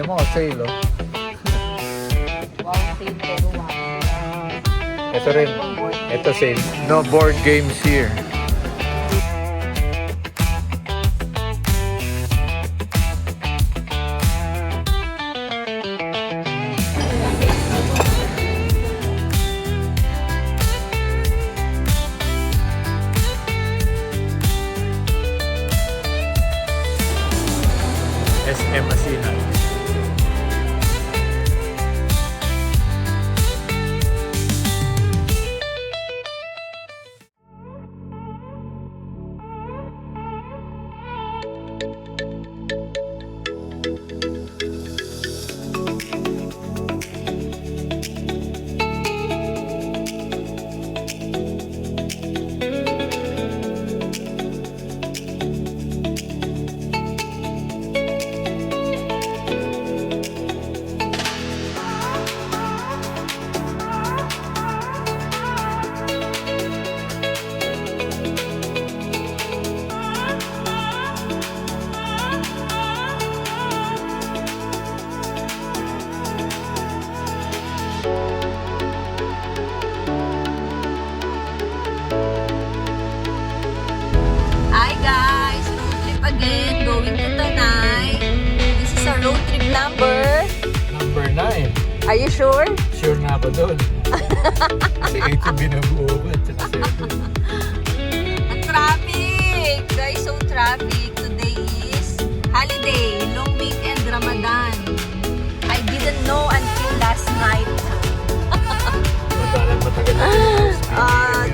mo, sale, oh. Wow, sale pero Ito rin. Ito sale. No board games here. SM Asinan. Hi guys! Road trip again, going to Tanay. This is our road trip number. Number 9. Are you sure? Sure na ako doon. Kasi 8 yung binabuo ko. Ang traffic! Guys, so traffic. Today is holiday, long weekend, Ramadan. I didn't know until last night. Matagal na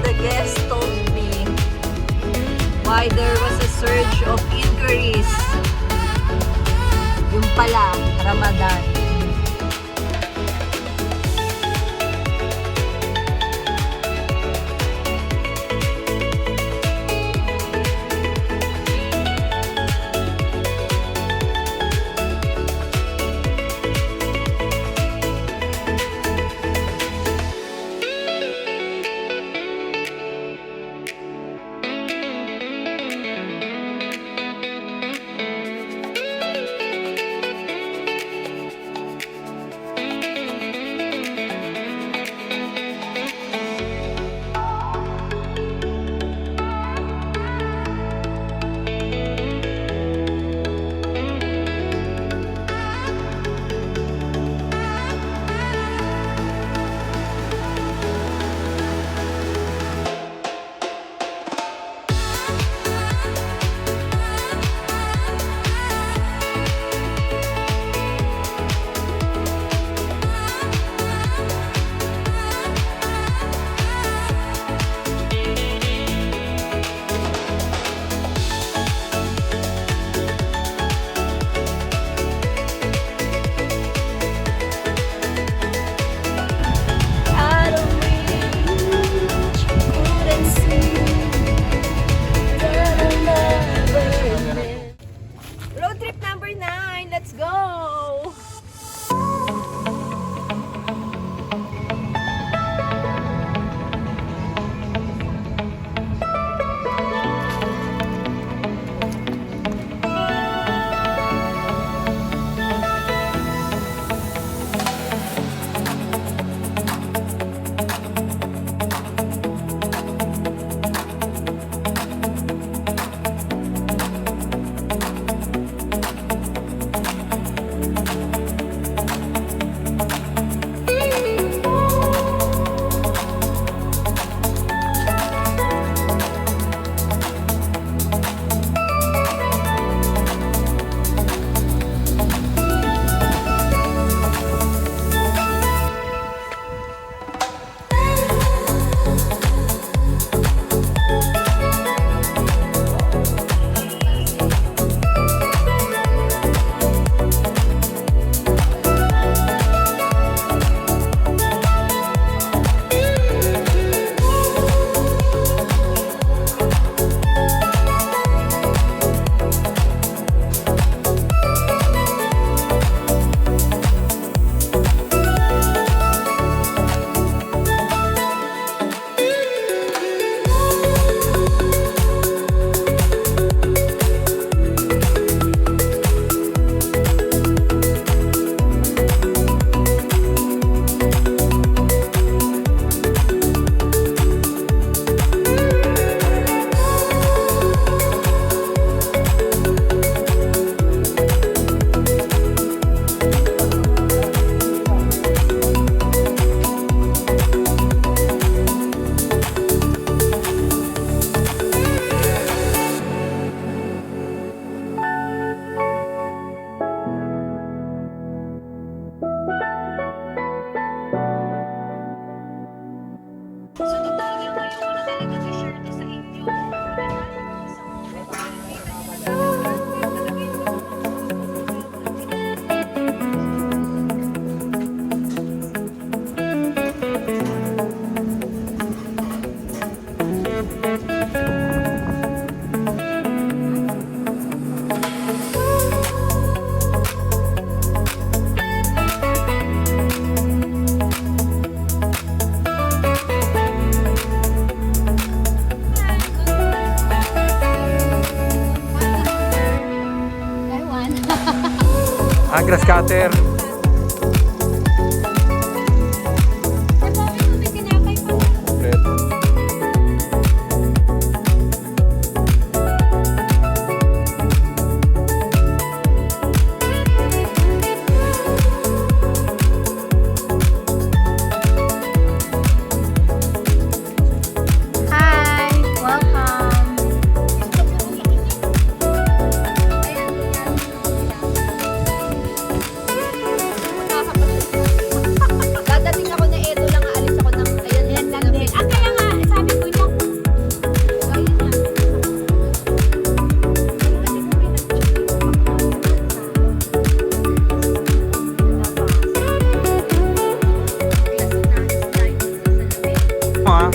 The guest told me why there was a surge of inquiries. Yung pala, Ramadan. Ah, grass cutter. Kompleto. Hi! Welcome! Dadating ako na eto lang, aalis ako ng, ayan, yan lang din. Ah, kaya nga, sabi ko niya. Ayun lang. Ah,